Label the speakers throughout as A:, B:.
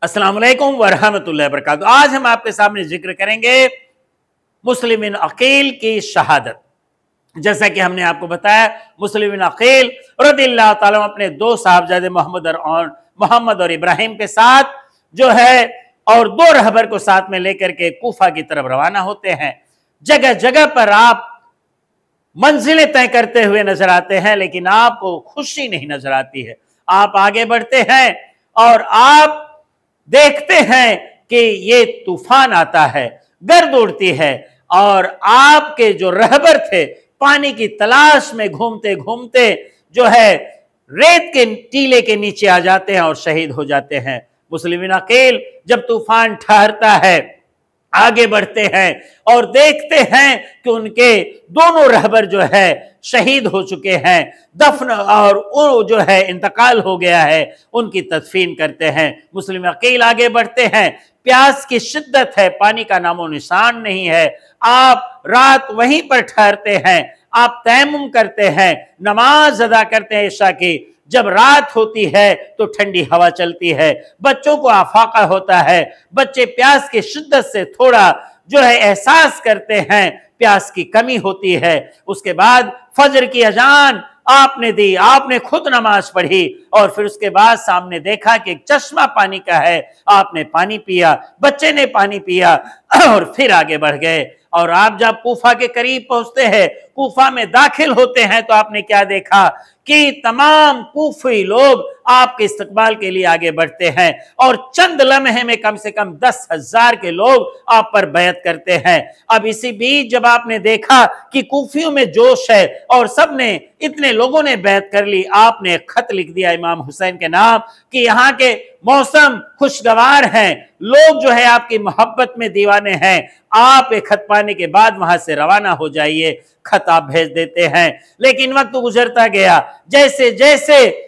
A: अस्सलाम वालेकुम वरहमतुल्लाहि वबरकातुहू। आज हम आपके सामने जिक्र करेंगे मुस्लिम बिन अकील की शहादत। जैसा कि हमने आपको बताया, मुस्लिम बिन अकील रदियल्लाहु ताला अपने दो साहबजादे मोहम्मद और इब्राहिम के साथ जो है और दो रहबर को साथ में लेकर के कूफा की तरफ रवाना होते हैं। जगह जगह पर आप मंजिलें तय करते हुए नजर आते हैं, लेकिन आपको खुशी नहीं नजर आती है। आप आगे बढ़ते हैं और आप देखते हैं कि ये तूफान आता है, गर्द उड़ती है और आपके जो रहबर थे पानी की तलाश में घूमते घूमते जो है रेत के टीले के नीचे आ जाते हैं और शहीद हो जाते हैं। मुस्लिम बिन अकील जब तूफान ठहरता है आगे बढ़ते हैं और देखते हैं कि उनके दोनों रहबर जो है शहीद हो चुके हैं, दफन और वो जो है इंतकाल हो गया है, उनकी तदफीन करते हैं। मुस्लिम अकील आगे बढ़ते हैं, प्यास की शिद्दत है, पानी का नामो निशान नहीं है। आप रात वहीं पर ठहरते हैं, आप तयम्मुम करते हैं, नमाज अदा करते हैं इशा की। जब रात होती है तो ठंडी हवा चलती है, बच्चों को आफाका होता है, बच्चे प्यास की शिद्दत से थोड़ा जो है एहसास करते हैं, प्यास की कमी होती है। उसके बाद फजर की अजान आपने दी, आपने खुद नमाज पढ़ी और फिर उसके बाद सामने देखा कि एक चश्मा पानी का है, आपने पानी पिया, बच्चे ने पानी पिया और फिर आगे बढ़ गए। और आप जब कूफा के करीब पहुंचते हैं, कूफा में दाखिल होते हैं, तो आपने क्या देखा कि तमाम कूफी लोग आपके इस्तकबाल के लिए आगे बढ़ते हैं और चंद लम्हे में कम से कम 10,000 के लोग आप पर बैत करते हैं। अब इसी बीच जब आपने देखा कि कूफियों में जोश है और सबने इतने लोगों ने बैत कर ली, आपने एक खत लिख दिया इमाम हुसैन के नाम कि यहाँ के मौसम खुशगवार हैं, लोग जो है आपकी मोहब्बत में दीवाने हैं, आप एक खत पाने के बाद वहां से रवाना हो जाइए। खत आप भेज देते हैं, लेकिन वक्त गुजरता गया। जैसे जैसे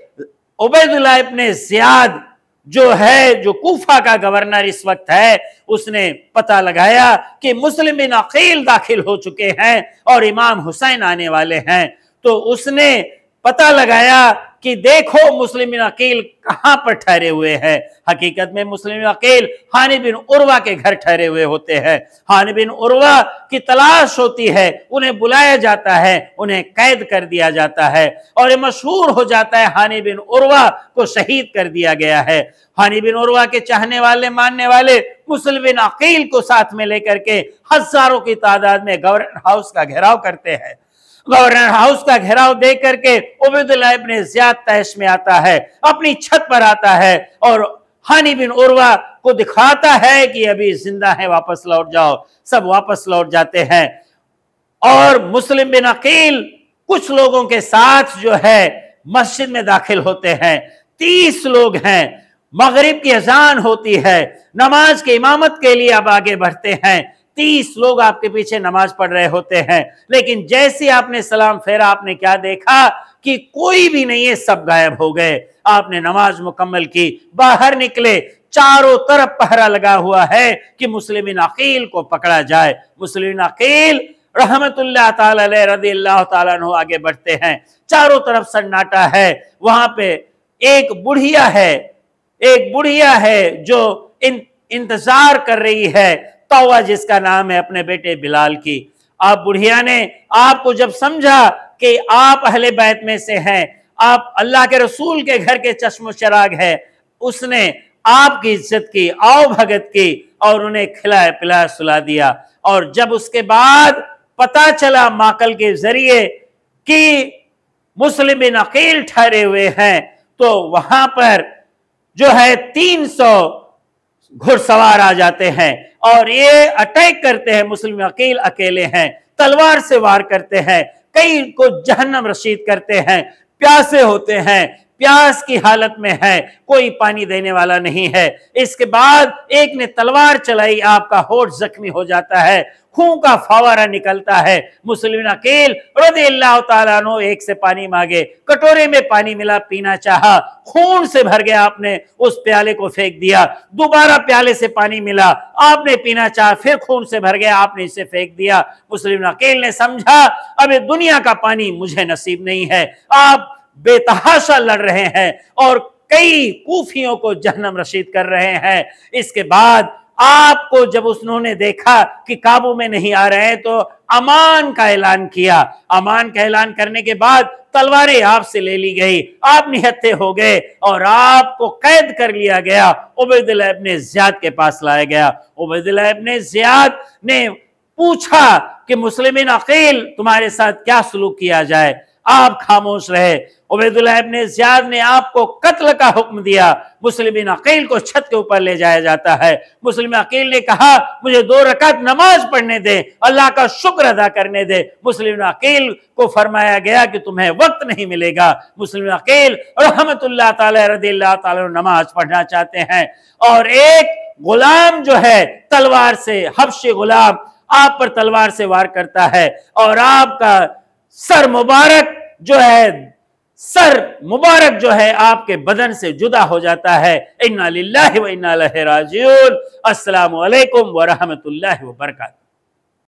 A: उबैदुल्लाह इब्ने ज़ियाद जो है, जो कूफा का गवर्नर इस वक्त है, उसने पता लगाया कि मुस्लिम बिन अकील दाखिल हो चुके हैं और इमाम हुसैन आने वाले हैं, तो उसने पता लगाया कि देखो मुस्लिम बिन अकील कहां पर ठहरे हुए हैं। हकीकत में मुस्लिम बिन अकील हानि बिन उर्वा के घर ठहरे हुए होते हैं। हानि बिन उर्वा की तलाश होती है, उन्हें बुलाया जाता है, उन्हें कैद कर दिया जाता है और ये मशहूर हो जाता है हानि बिन उर्वा को शहीद कर दिया गया है। हानि बिन उर्वा के चाहने वाले मानने वाले मुस्लिम बिन अकील को साथ में लेकर के हजारों की तादाद में गवर्नर हाउस का घेराव करते हैं। गवर्नर हाउस का घेराव देख करके उबैदुल्लाह इब्ने ज़ियाद तैश में आता है, अपनी छत पर आता है और हानि बिन उर्वा को दिखाता है कि अभी जिंदा है, वापस लौट जाओ। सब वापस लौट जाते हैं और मुस्लिम बिन अकील कुछ लोगों के साथ जो है मस्जिद में दाखिल होते हैं। 30 लोग हैं। मगरिब की अजान होती है, नमाज की इमामत के लिए अब आगे बढ़ते हैं। 30 लोग आपके पीछे नमाज पढ़ रहे होते हैं, लेकिन जैसे आपने सलाम फेरा, आपने क्या देखा कि कोई भी नहीं है, सब गायब हो गए। आपने नमाज मुकम्मल की, बाहर निकले, चारों तरफ पहरा लगा हुआ है कि मुस्लिम बिन अकील को पकड़ा जाए। मुस्लिम बिन अकील रहमतुल्लाह ताला अलैह रदियल्लाहु ताला अन्हु आगे बढ़ते हैं। चारों तरफ सन्नाटा है। वहां पे एक बुढ़िया है जो इंतजार कर रही है, तौवा जिसका नाम है, अपने बेटे बिलाल की। आप बुढ़िया ने आपको जब समझा कि आप अहले बैत में से हैं, आप अल्लाह के रसूल के घर के चश्मो चिराग है, उसने आपकी इज्जत की, आओ भगत की और उन्हें खिलाया पिलाया सुला दिया। और जब उसके बाद पता चला माकल के जरिए कि मुस्लिम बिन अकील ठहरे हुए हैं, तो वहां पर जो है 300 घुड़सवार आ जाते हैं और ये अटैक करते हैं। मुस्लिम अकील अकेले हैं, तलवार से वार करते हैं, कई को जहन्नम रशीद करते हैं। प्यासे होते हैं, प्यास की हालत में है, कोई पानी देने वाला नहीं है। इसके बाद एक ने तलवार चलाई, आपका होठ जख्मी हो जाता है, खून का फवारा निकलता है। मुस्लिम अकील रज़ियल्लाहु ताला अन्हु एक से पानी मांगे, कटोरे में पानी मिला, पीना चाहा, खून से भर गया, आपने उस प्याले को फेंक दिया। दोबारा प्याले से पानी मिला, आपने पीना चाहा, फिर खून से भर गया, आपने इसे फेंक दिया। मुस्लिम अकील ने समझा अब दुनिया का पानी मुझे नसीब नहीं है। आप बेतहाशा लड़ रहे हैं और کئی کوفیوں کو جہنم رسید کر رہے ہیں۔ اس کے بعد آپ کو جب انہوں نے دیکھا کہ قابو میں نہیں آ رہے ہیں تو امان کا اعلان کیا۔ امان کا اعلان کرنے کے بعد تلواریں آپ سے لے لی گئی، آپ نہتھے ہو گئے اور آپ کو قید کر لیا گیا، عبید اللہ ابن زیاد کے پاس لایا گیا۔ عبید اللہ ابن زیاد نے پوچھا کہ مسلم عقیل تمہارے ساتھ کیا سلوک کیا جائے، آپ خاموش رہے۔ عبید اللہ ابن زیاد نے آپ کو قتل کا حکم دیا۔ مسلم عقیل کو چھت کے اوپر لے جایا جاتا ہے۔ مسلم عقیل نے کہا مجھے 2 رکعت نماز پڑھنے دے، اللہ کا شکر ادا کرنے دے۔ مسلم عقیل کو فرمایا گیا کہ تمہیں وقت نہیں ملے گا۔ مسلم عقیل رحمت اللہ تعالی رضی اللہ تعالی نماز پڑھنا چاہتے ہیں، اور ایک غلام جو ہے تلوار سے، حبشی غلام آپ پر تلوار سے وار کرتا ہے، اور آپ کا سر مبارک جو ہے آپ کے بدن سے جدا ہو جاتا ہے۔ انا للہ و انا الیہ راجعون۔ السلام علیکم ورحمۃ اللہ وبرکاتہ۔